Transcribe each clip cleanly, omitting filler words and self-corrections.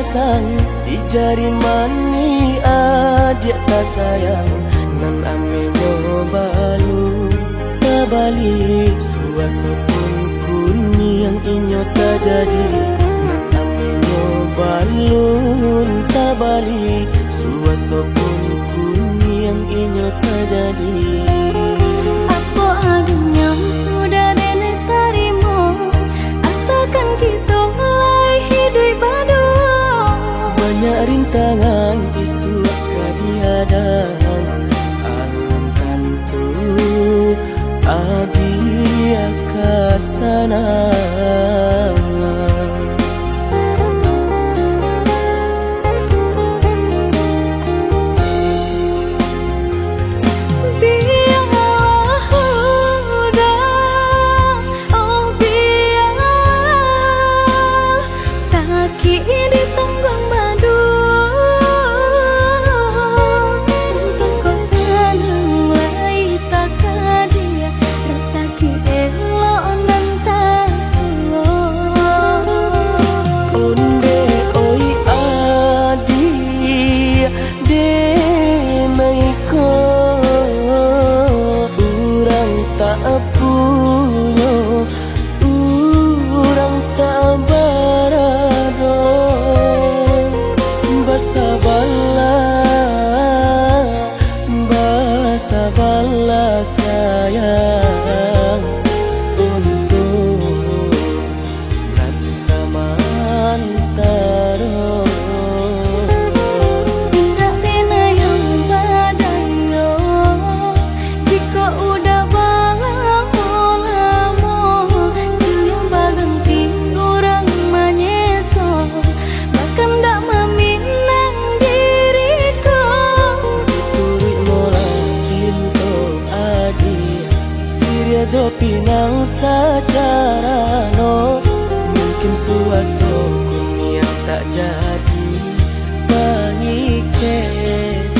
sang di jari mani adik tak sayang nan ame nyobalu tabali suasa pun kuni yang inyo tak jadi nan ame nyobalu tabali suasa pun kuni yang inyo tak jadi. Apa adanya udah nenek tarimo asalkan kita mulai hidup baru. Banyak rintangan isu kadiadaan alam tentu adia kasana. Sabarlah sayang untuk nanti samantara. Tidak pernah yang badayo jika udah lama siang berganti orang menyeso bahkan tak meminang diriku. Turi mola pinto adi siria jo pinang secara no mungkin suaso kun yang tak jadi mengikat.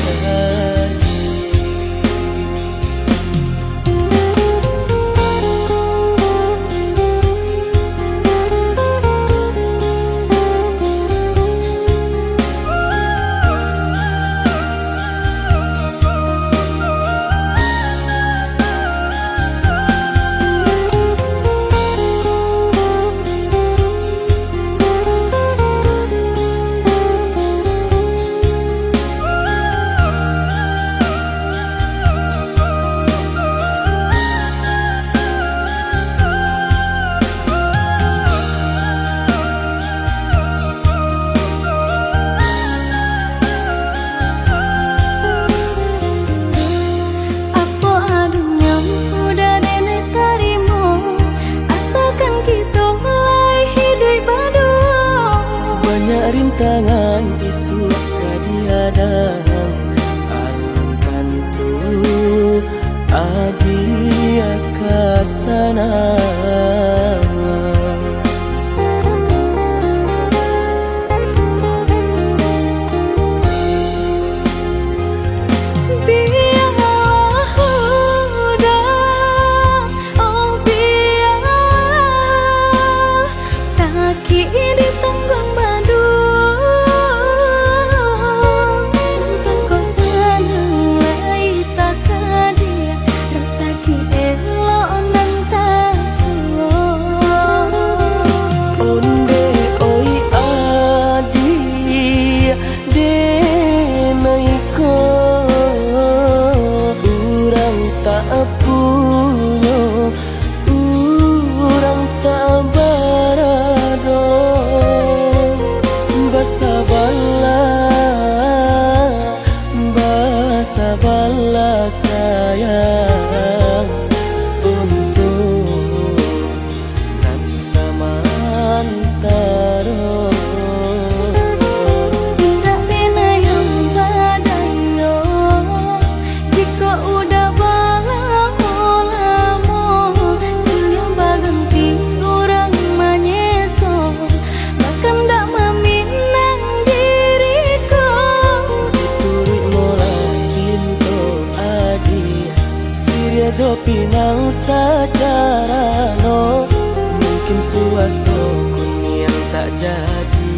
Rintangan isu kadiadaan alam tentu adia kasana. Sabarlah sayang untuk nanti samantara. Tidak pernah yang badayo jika udah lama siang berganti orang menyeso bahkan tak meminang diriku. Turi mola pinto adi siria jo pinang secara no mungkin suaso kun yang tak jadi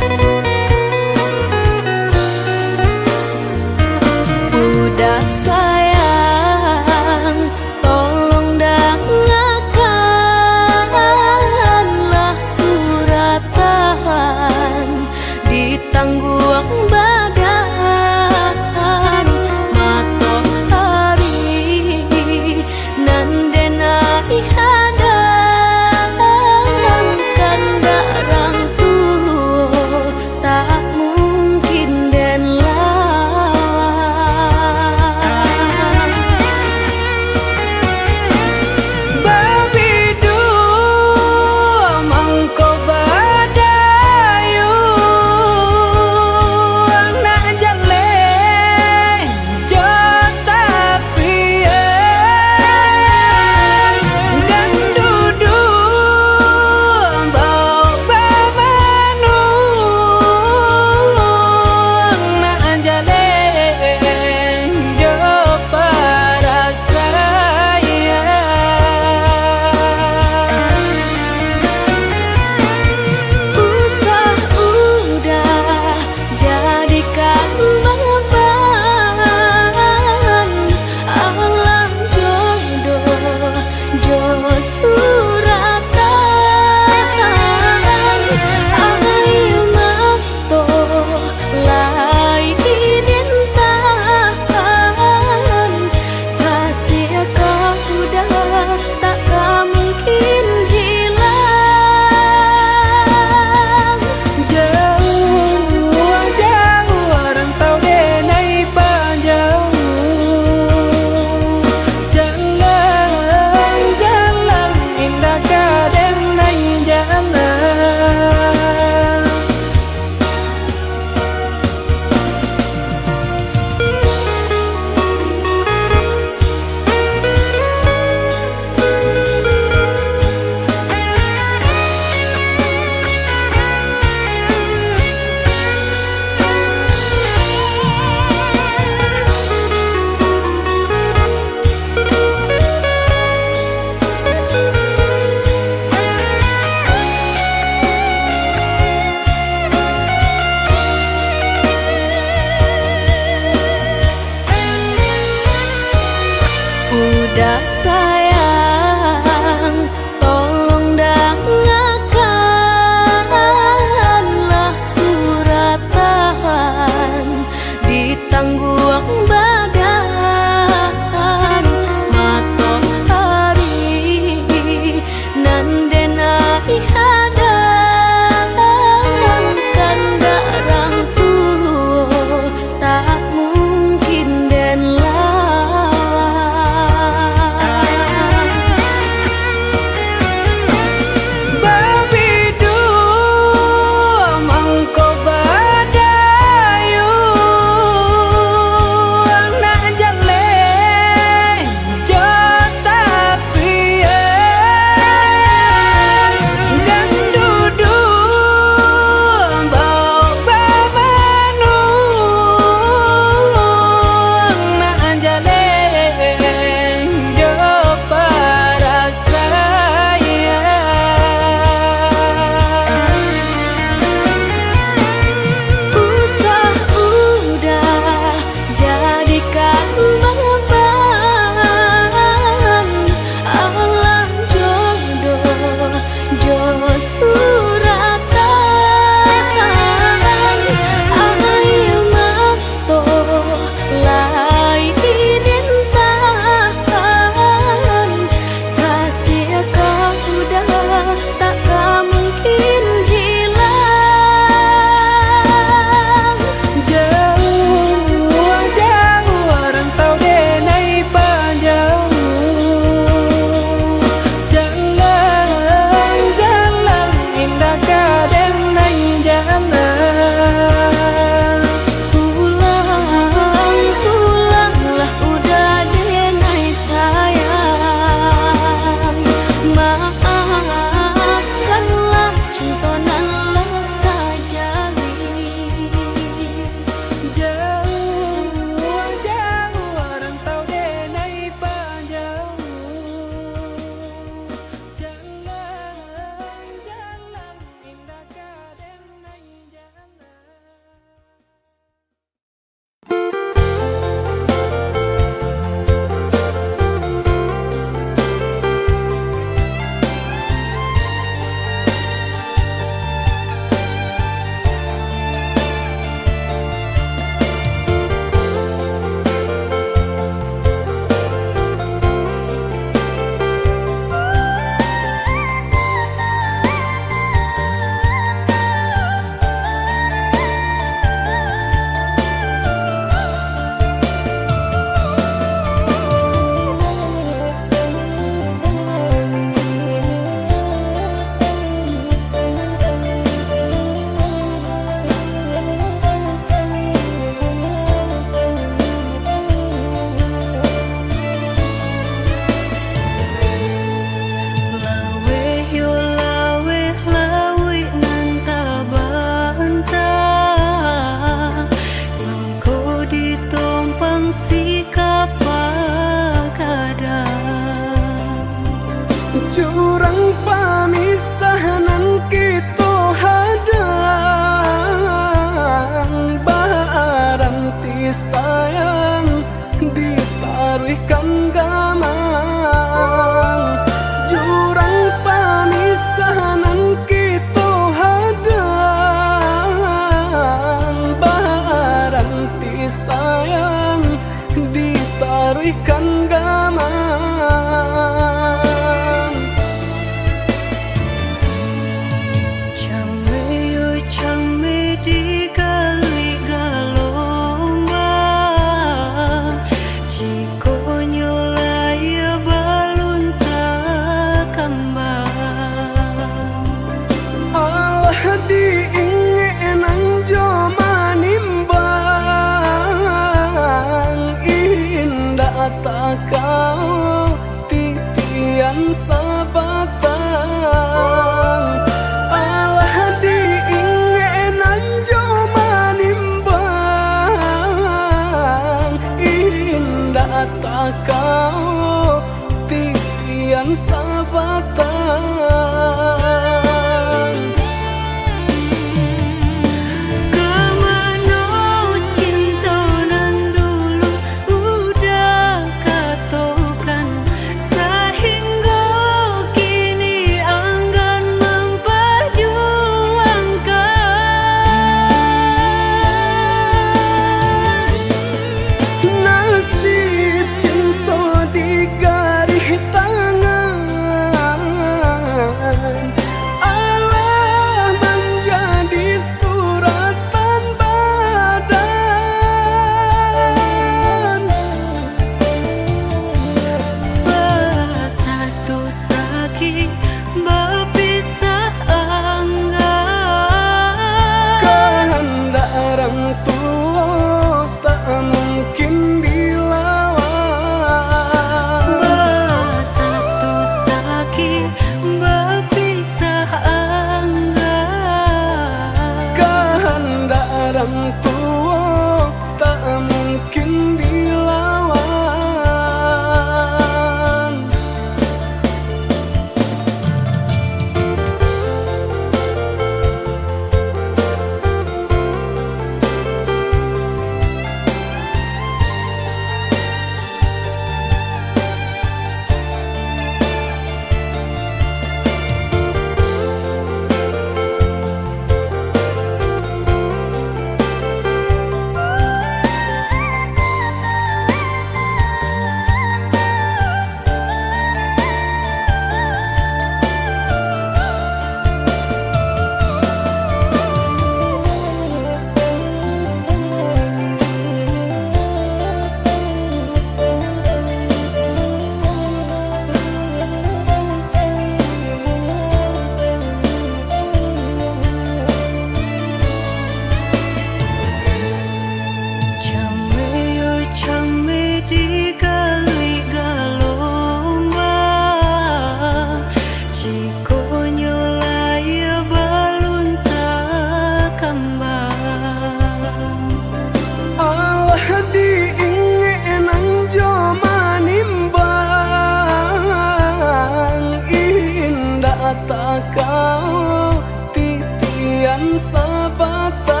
titian sabatang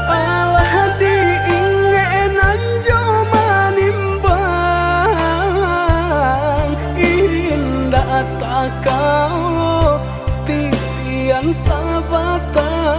alah diingenan jo manimbang indah tak kau titian sabatang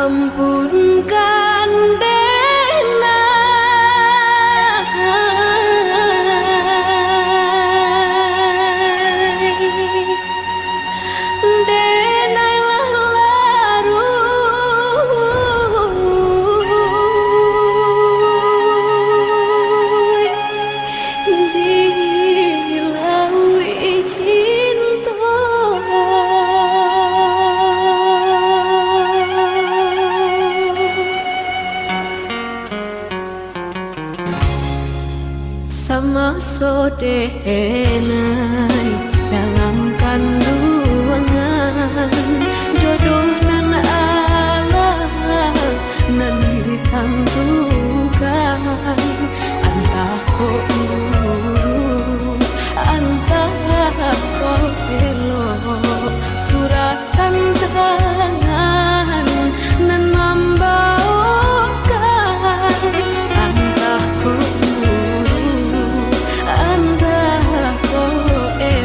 Ampunkan Dena, Denailah larut di laut cinta. Sama sodenai dalam kandungan jodoh nan Allah nan ditentukan antah kau uru antah kau elok suratan tangan nan membawakan antah kau uru antah kau elok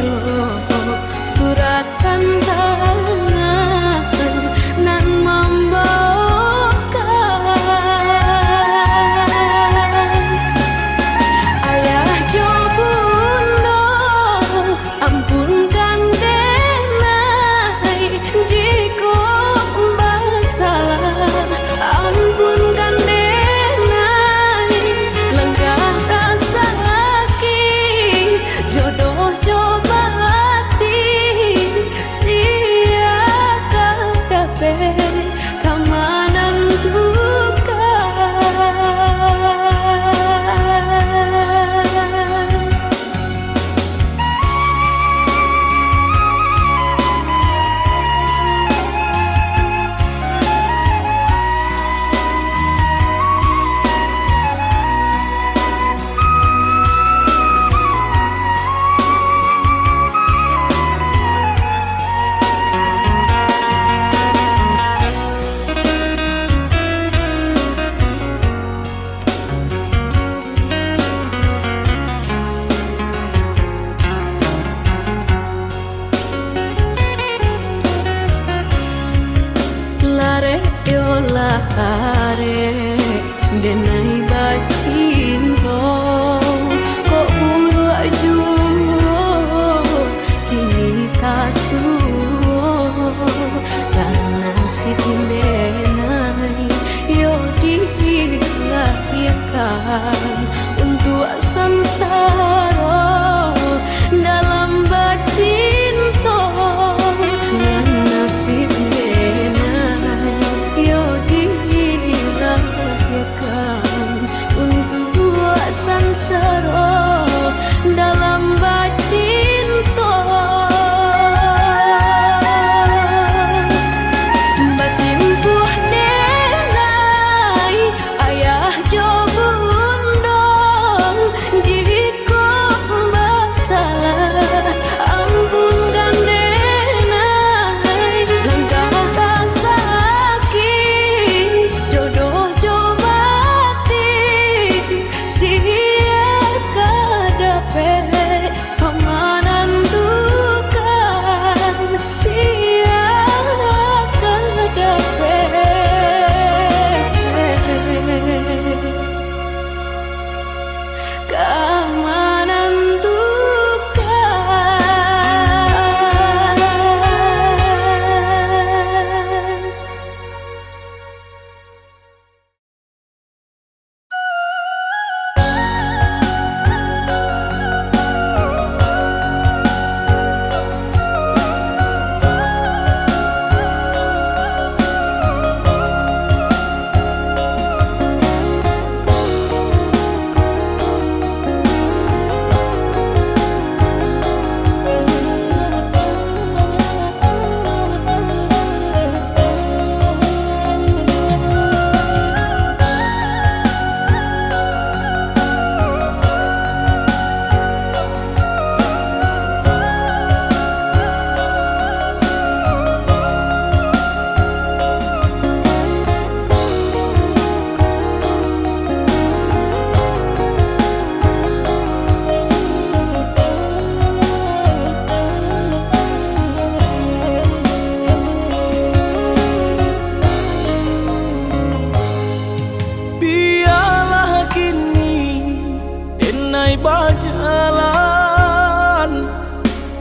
jalan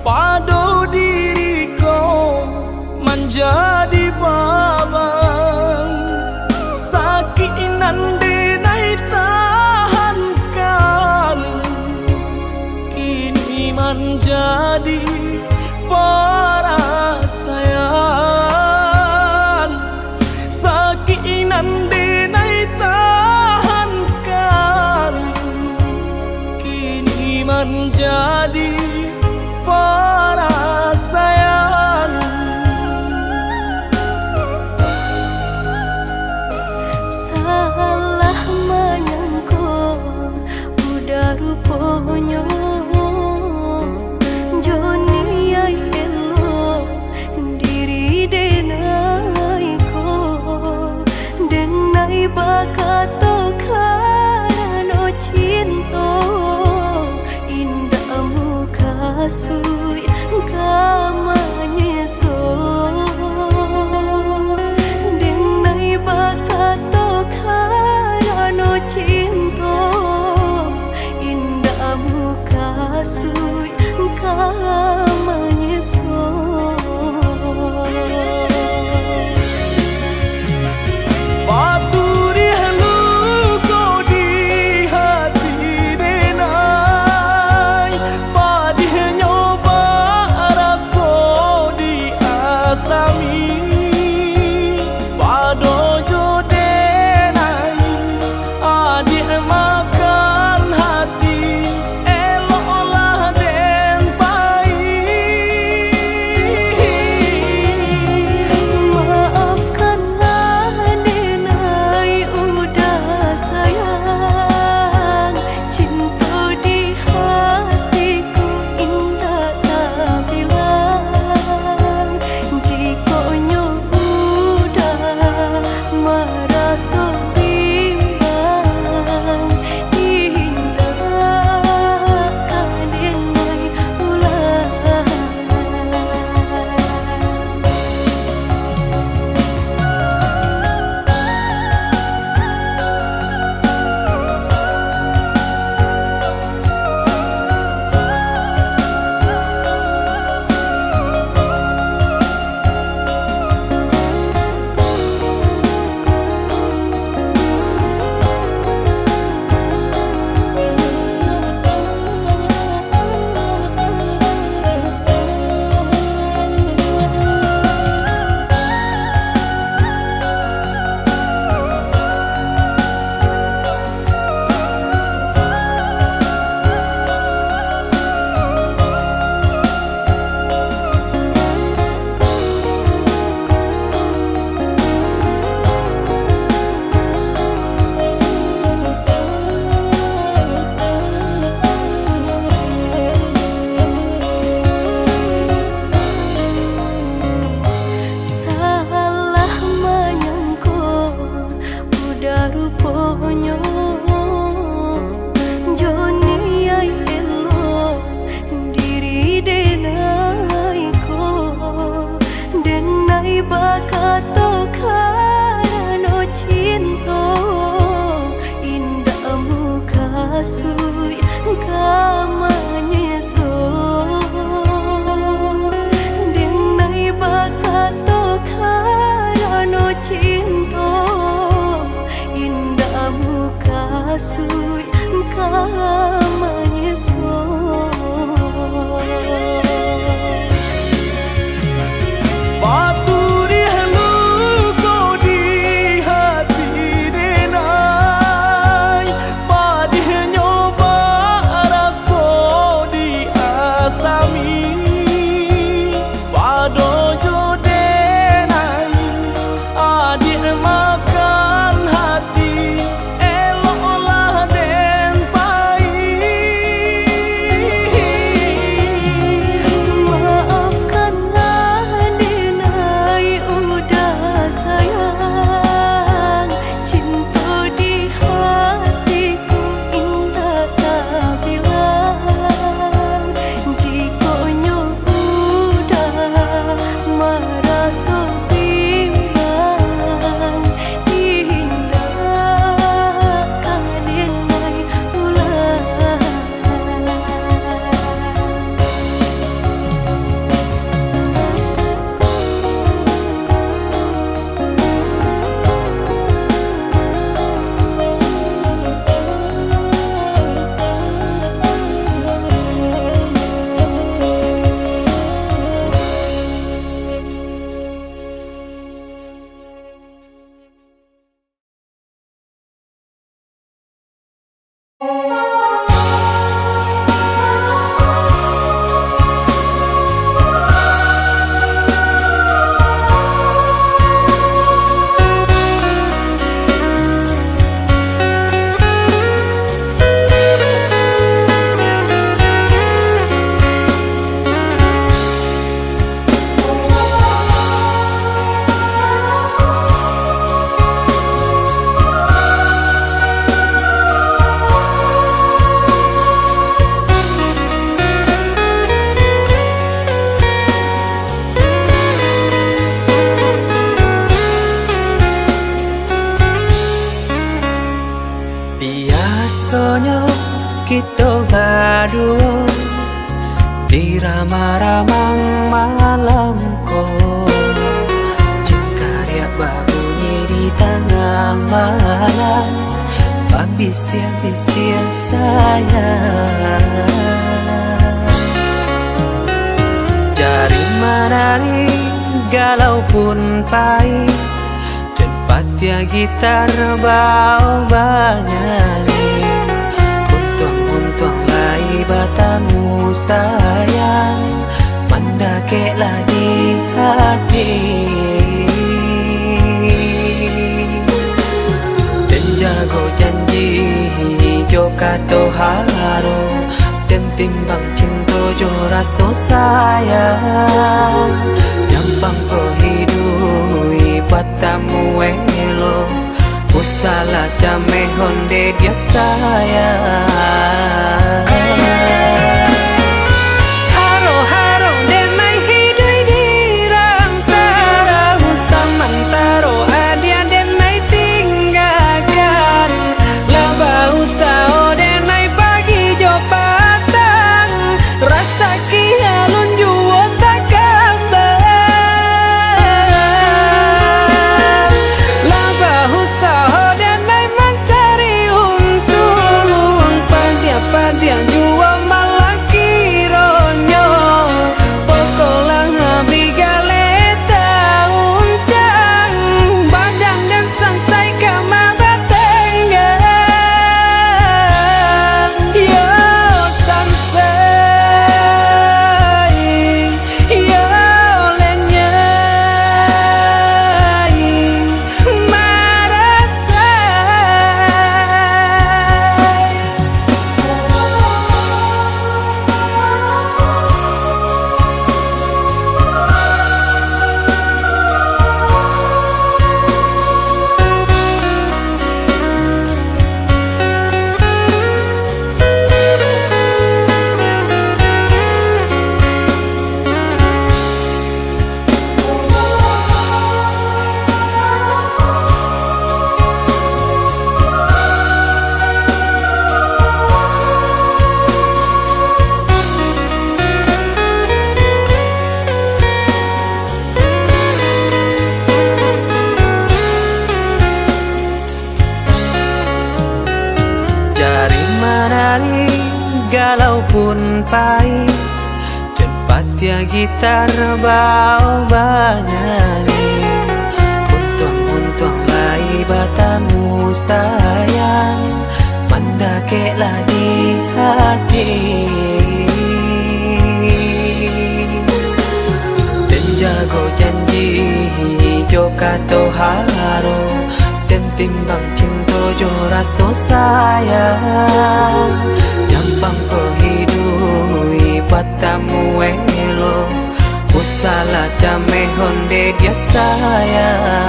pado diriku menjadi babang sakit nande nai tahankan kini menjadi perasaan sakit nande nai tahankan kini menjadi perasaan. Salah menyangka udah rupanya Joni ay elo diri denai ko denai bakato karano cinta indah muka sui kamanya so denai bakato karano cinta indah muka sui kamanya so Paturi halu kau di hati denai Padih nyoba raso di asami Pado jo denai adik makan hati eloklah den pai Maafkanlah denai udah sayang cinta di hatiku indah tak bilang jika udah merasa bimbang indah denai ulang Salah menyangka udah rupanya Joni ay elo diri denai ko denai bakato karano cinta indah muka sui kamanya so denai bakato karano cinta indah muka sui kamanya so Paturi halu kau di hati denai Padih nyoba raso di asami Pado jo denai adik makan hati eloklah den pai Biasanya kita berdua di ramah-ramang malam kau, jengkarya berbunyi di tengah malam, babisia-bisia sayang. Jari menari galau pun pahit, tempat ya gitar bau banyani, untung lai batamu sayang, mendakeklah di hati. Dan jago janji jo kato haro, dan timbang cinta jo rasa sayang, nyampang ko hidui batamu elo, usala jame honde dia sayang. Haro haro denai hidui dirang tarahu samantaro adia denai tinggalkan, laba usao denai pagi jo patang, rasa kialun juo tak gambar, laba usao denai mencari untung, padia juo malah kironyo, pokolang bigaleta uncang, badan dan sansai kamar tengah, yo sansai, yo lenyai, marasai. Jari menari galau pun pahit, tempat ya gitar bau banyani, untung lai batamu sayang, mendakeklah di hati. Dan jago janji jo kato haro, dan timbang cinta jo rasa sayang, nyampang ko hidui batamu elo, usala jame honde dia sayang.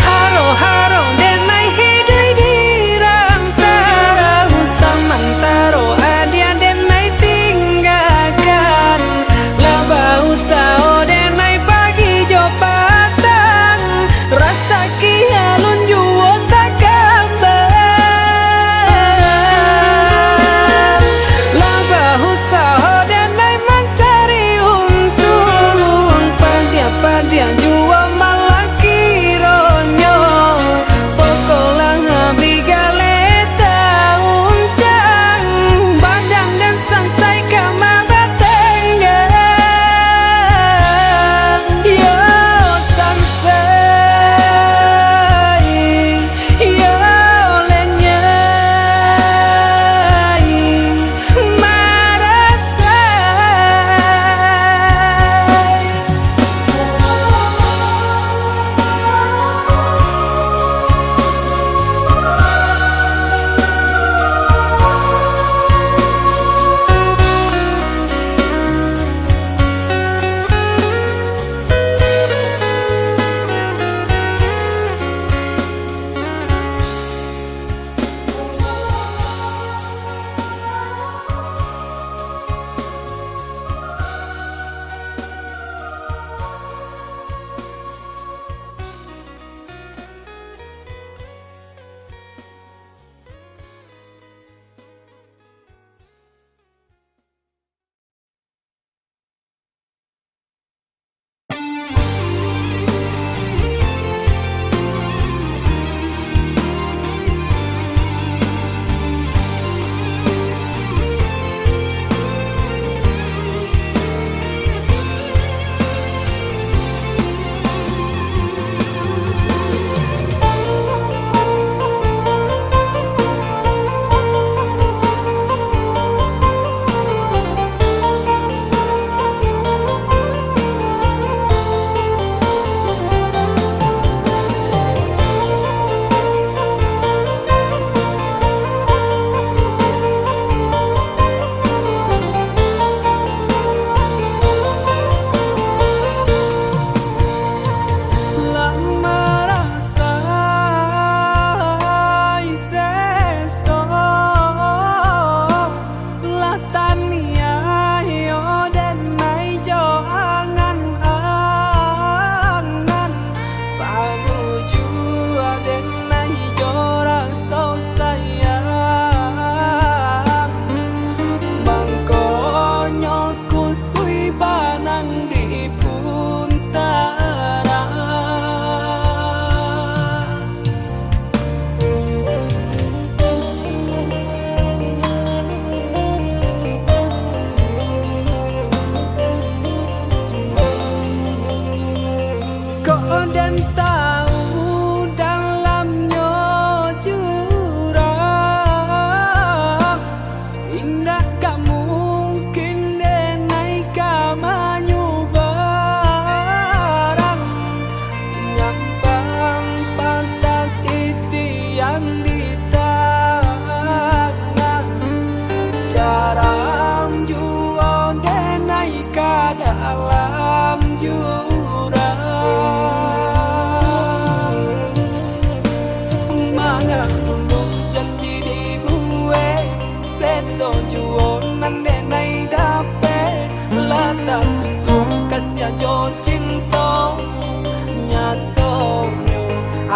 Haro haro denai hidui dirang tarahu samantaro adia denai tinggalkan, laba usao denai pagi jo patang, rasa kialun juo tak gambar, laba usao denai mencari untung, padia juo malah kironyo, pokolang bigaleta uncang, badan dan sansai kamar tengah, yo sansai.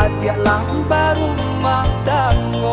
adik lang baru matanggo.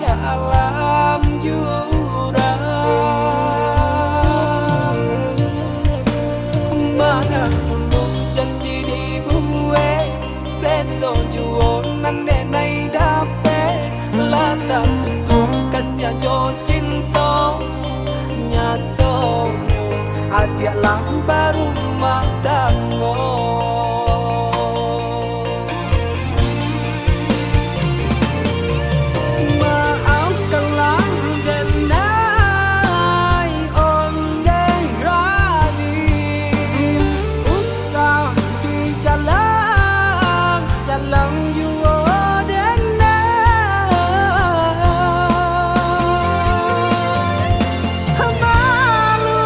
Dalam jurang mana ulung janji dibuwe seso juo nande nai dape lata ulung kasih jo cinta nyato adik lang baru matanggo. Malu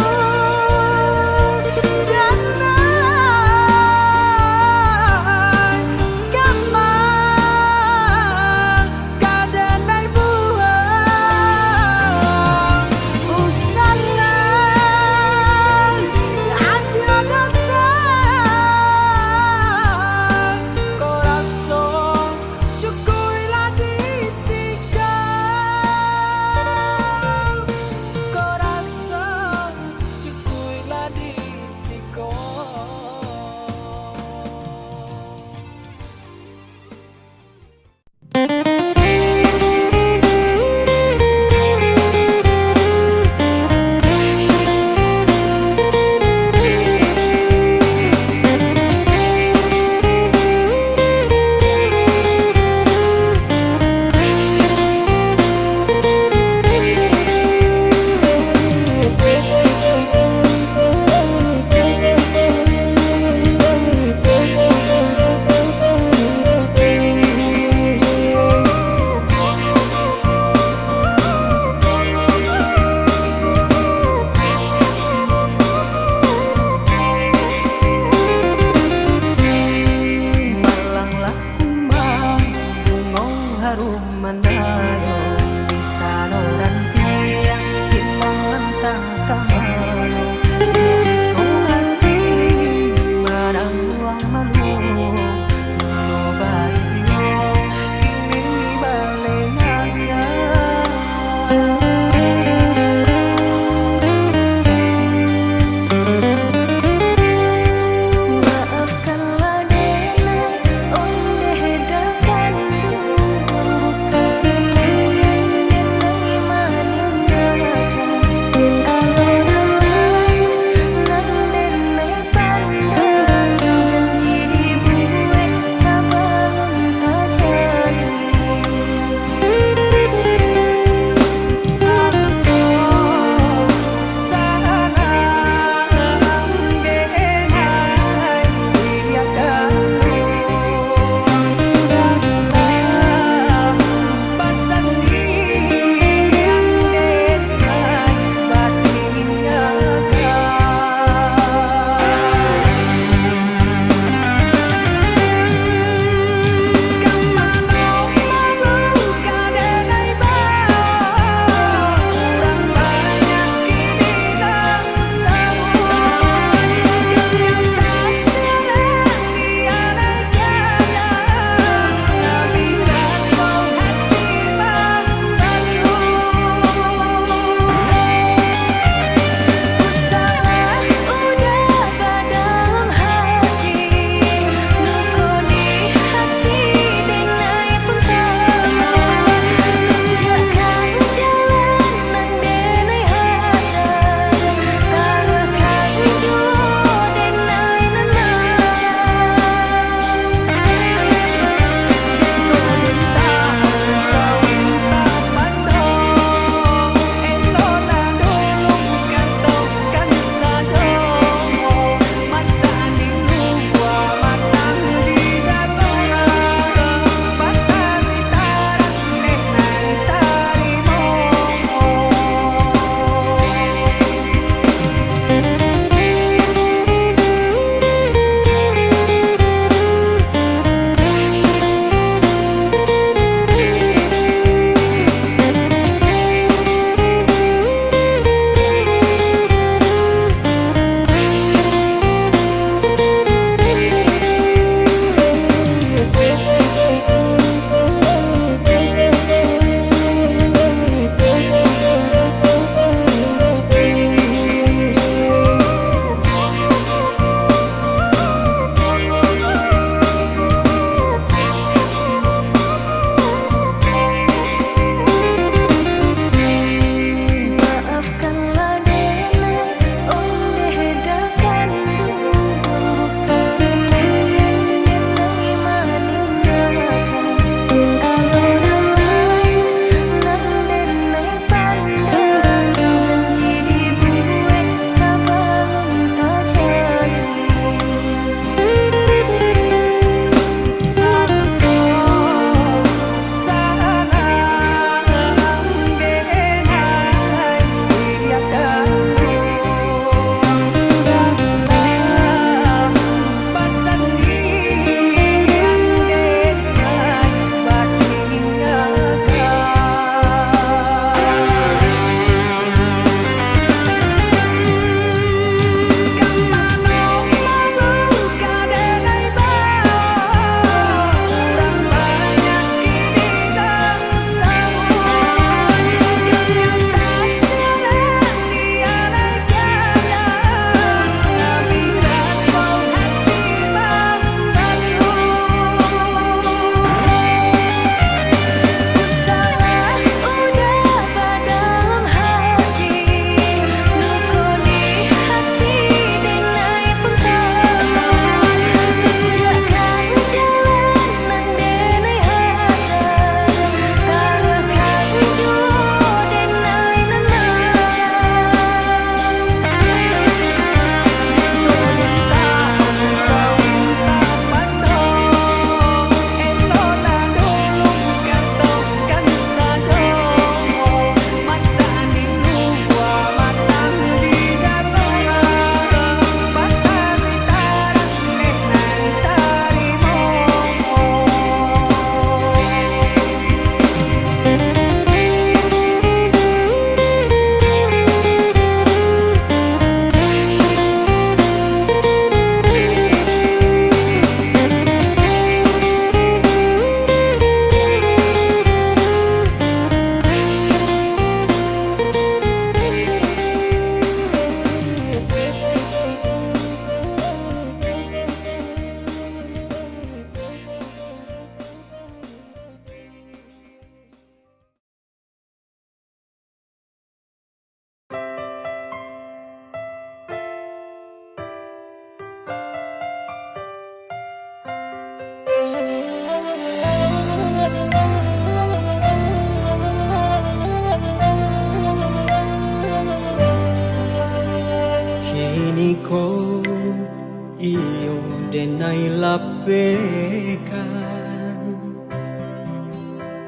abaikan.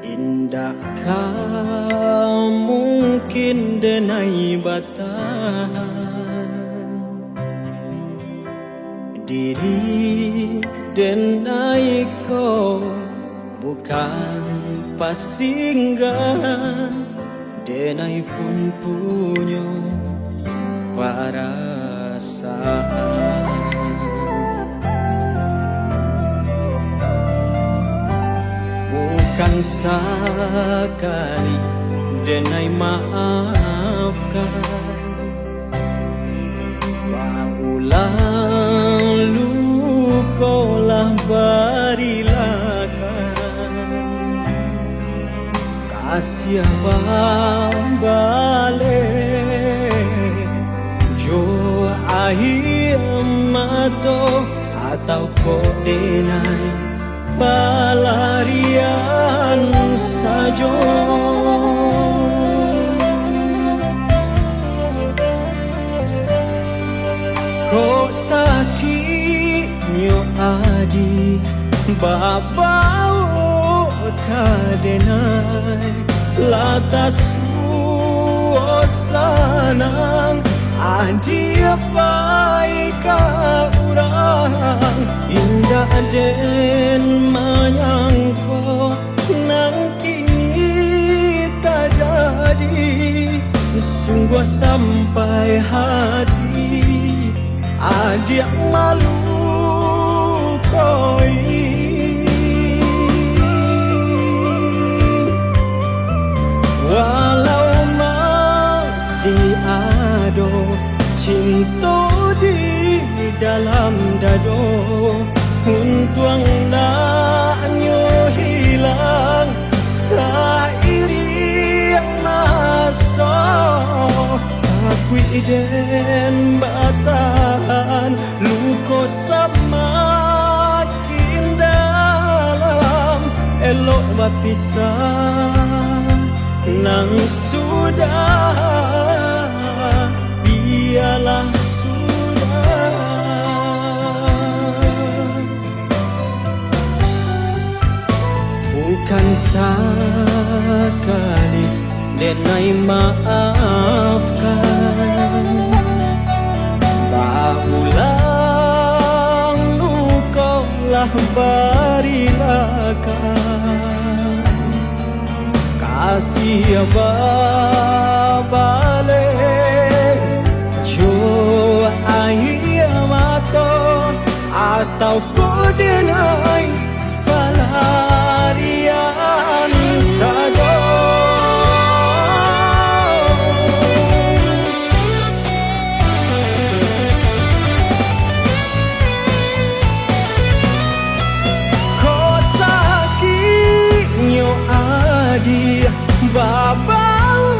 Indakkah mungkin denai batahan diri denai ko bukan pasinggahan, denai pun punya perasaan. Bukan sekali denai maafkan, paulang lukolah barilakan. Kasih balik jo air mato atau kok denai pelarian saja. Kok sakitnya adi babau kadenai latas suasanang adi apai ka urang indah den menyangko nang kini tak jadi. Sungguh sampai hati adik malu koi. Walau masih ada cinta di dalam dado, untuang naknyo hilang seiring masa. Aku iden batahan luko semakin dalam, elok berpisah nang sudah, biarlah sudah. Bukan sekali denai maafkan, paulang lukolah barilakan. Kasih balik jo air mata atau kau denai pelarian saja. Kau sakitnya adi babau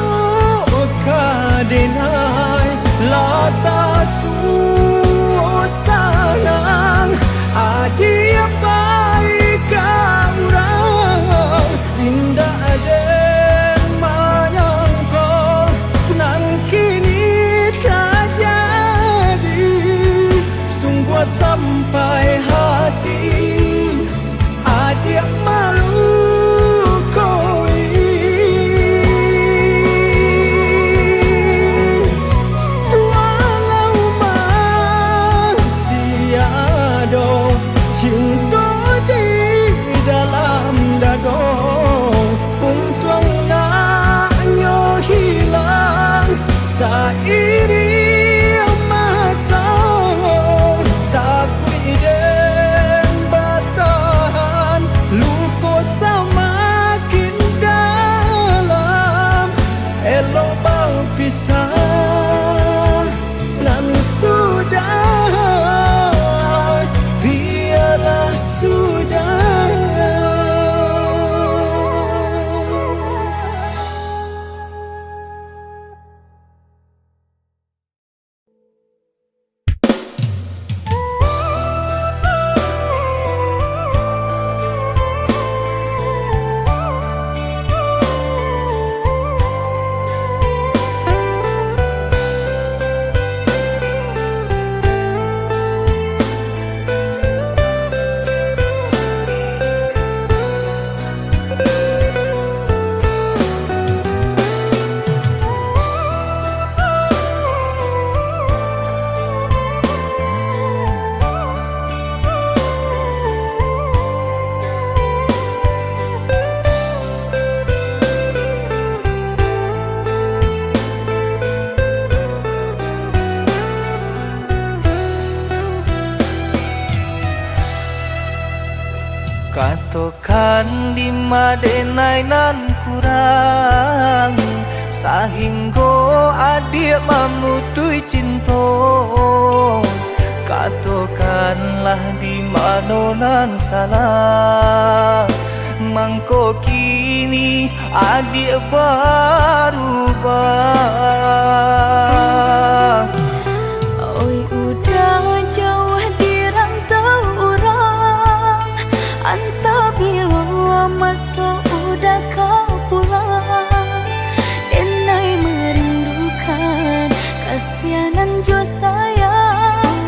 Katokan di madenai nan kurang sahingga adik memutui cinta. Katokanlah di mana nan salah, mangko kini adik berubah. Oi udah jauh di rantau orang, entah bila masuk udah kau pulang. Enai merindukan kasihanan jo sayang,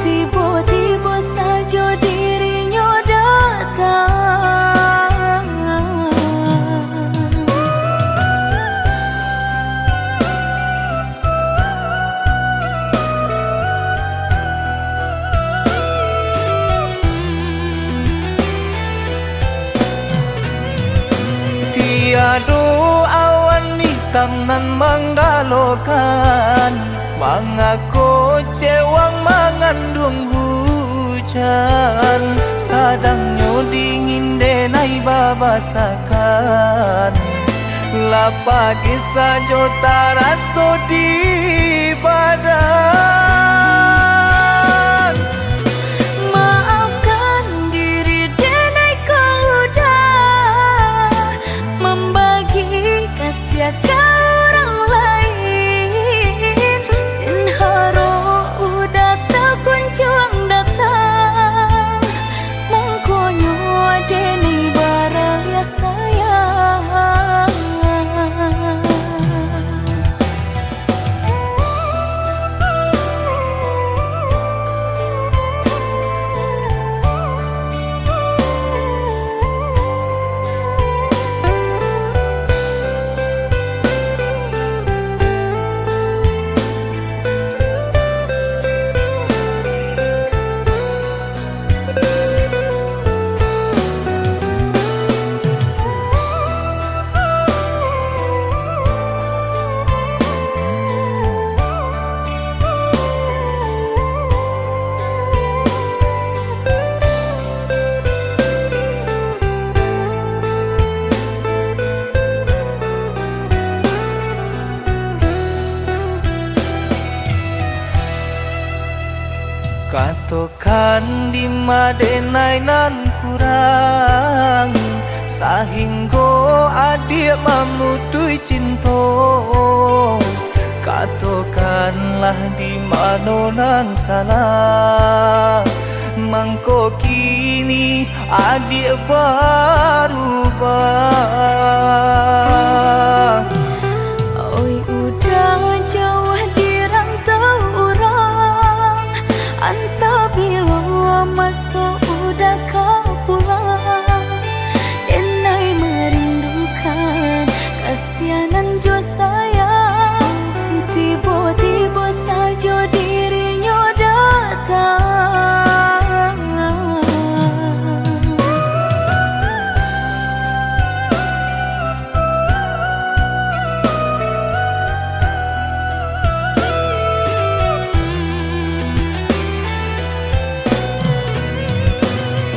tiba-tiba saja dirinya datang. Tiada awan hitam nan menggalokan, mengaku cewang mengandung hujan. Sadangnya dingin denai babasakan, lapagi saja taraso di badan. Maafkan diri denai kau udah membagi kasih ke orang lain, dan haro udah tak kunjung datang. Mengkonyo denai baraya sayang. Katokan di madenai nan kurang sahingga adik memutui cinta. Katokanlah di mana nan salah, mangko kini adik berubah. Oi udah jauh di rantau orang, entah bila masuk udah kau pulang. Enai merindukan kasihanan jo sayang, tiba-tiba saja dirinya datang.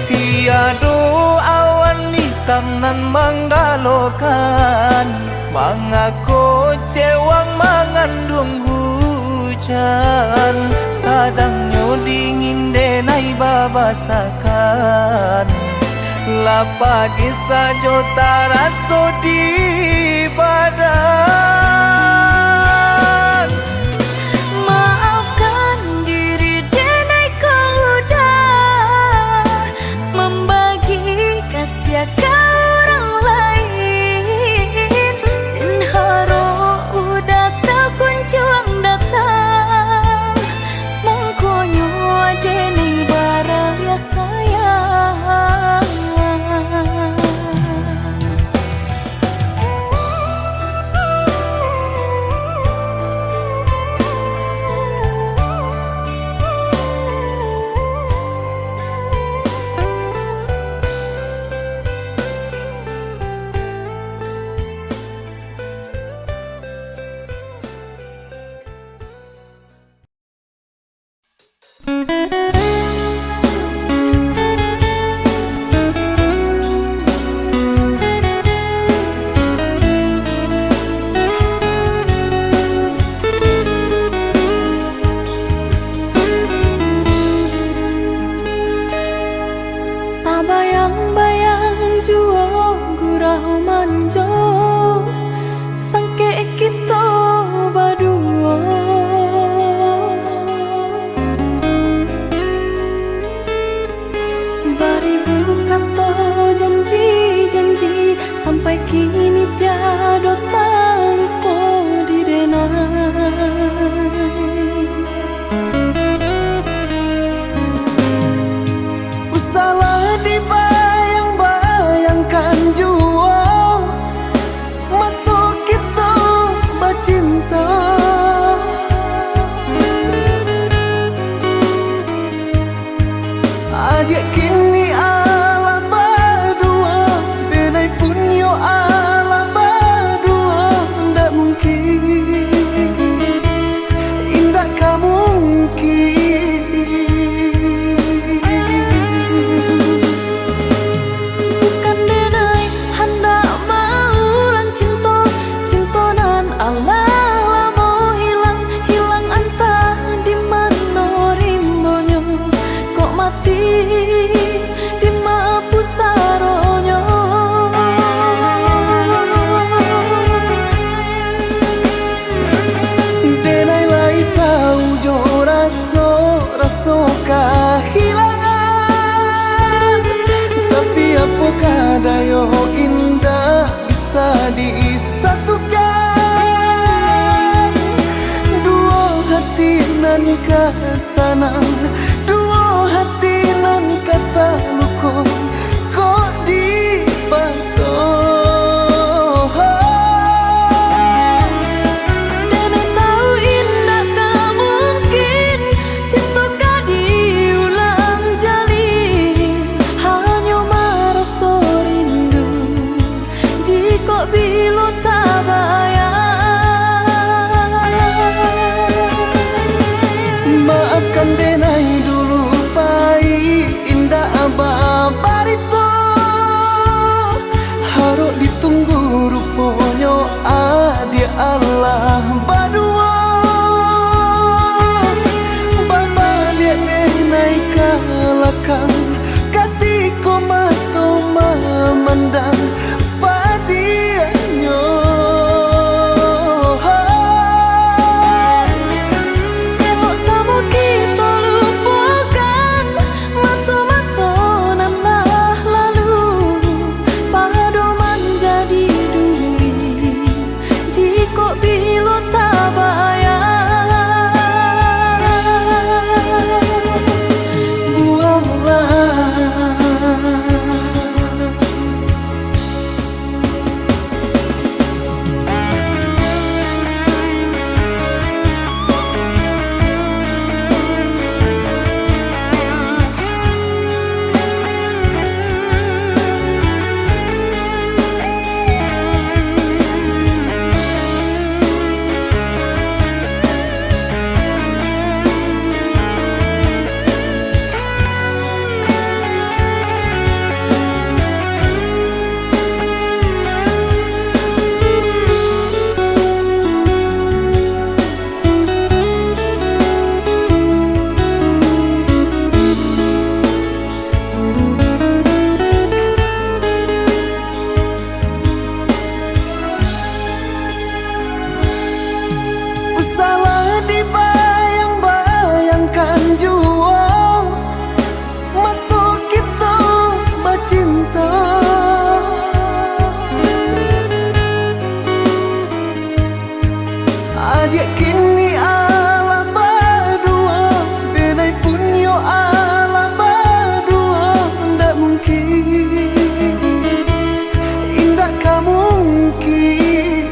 Tiada awan hitam nan menggalokan, mengaku cewang mengandung hujan. Sadangnya dingin denai babasakan, lapagi saja taraso di badan. Maafkan diri denai kau udah membagi kasih ke orang lain, dan haro udah tak kunjung datang. Mengkonyo denai baraya sayang. apakah dayo indah bisa disatukan? Dua hati nan kesanang, dua hati nan kata lukung, kok dipasang. Maafkan denai dulu pai indah ababarito, harus ditunggu ruponyo adia Allah badua. Baba liat denai kalakang katiko mato memandang padianyo. Adik kini ala berdua, denai punyo ala berdua. Ndak mungkin, indah kamu mungkin.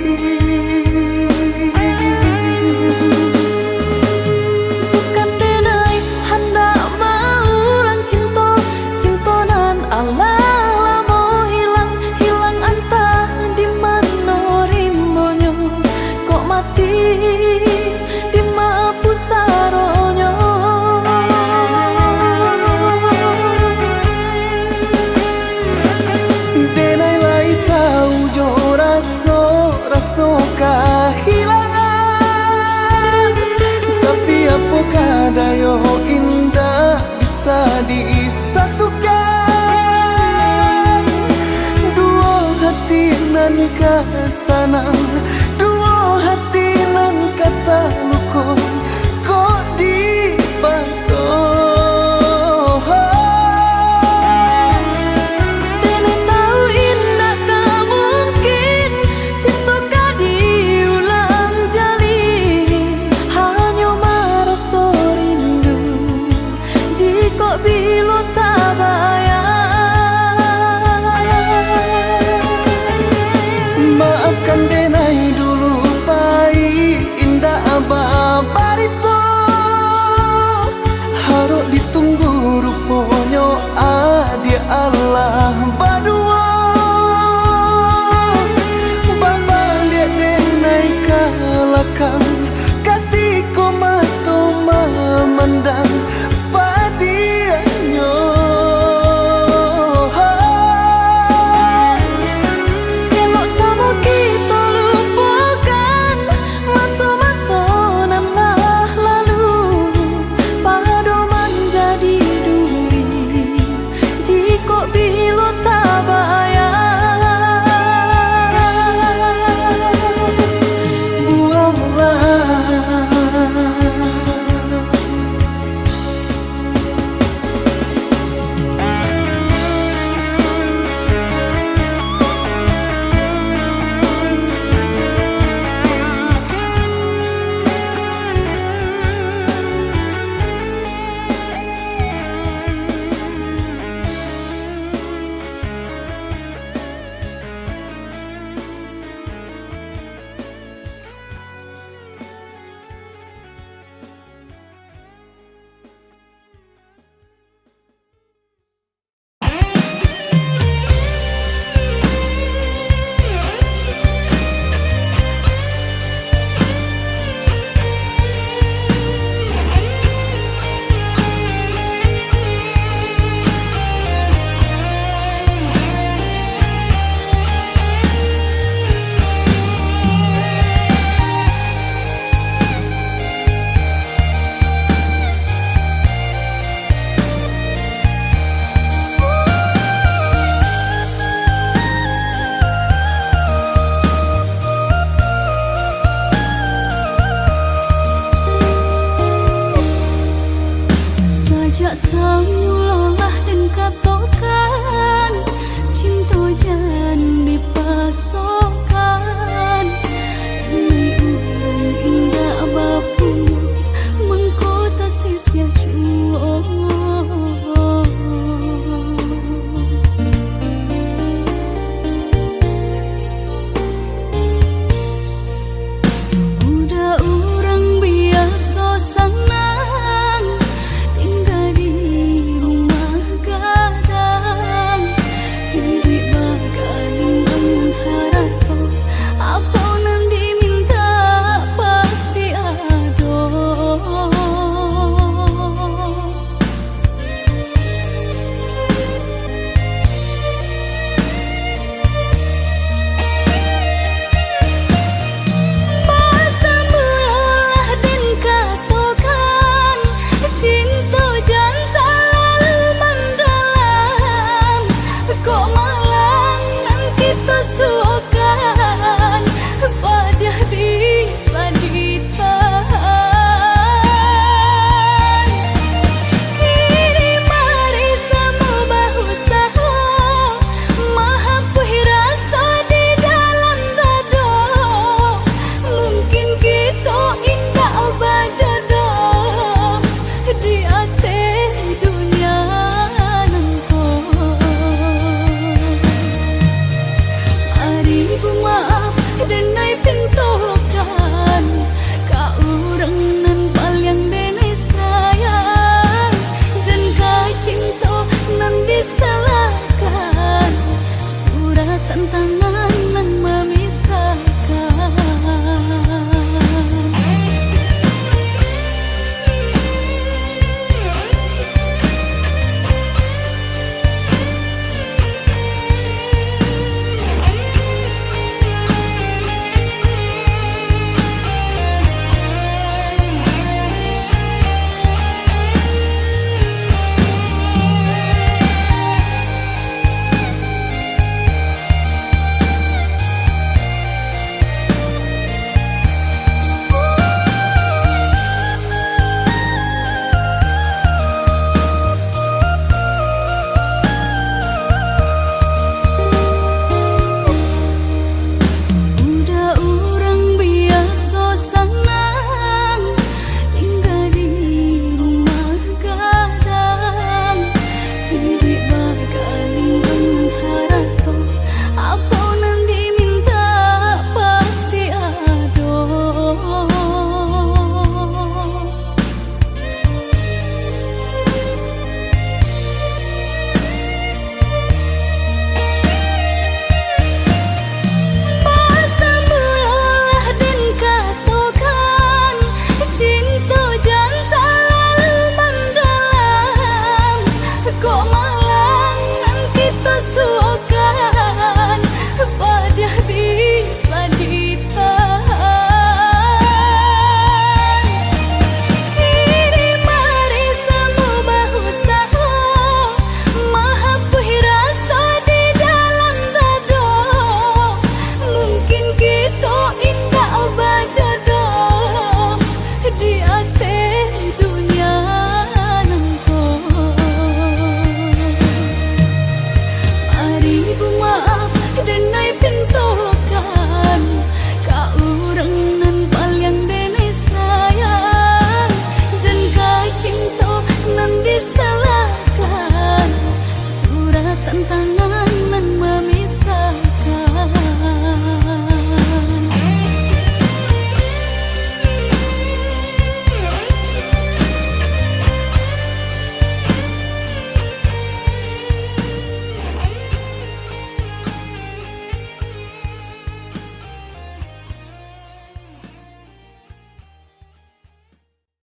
Bukan denai hendak mau lang cinta, cinta nan Allah lamo hilang, hilang antah di mana rimbonyo, kok mati di mapu saronyo. Denai lai tahu jo raso kehilangan, tapi apakah dayo indah bisa disatukan? Dua hati nan kesanang,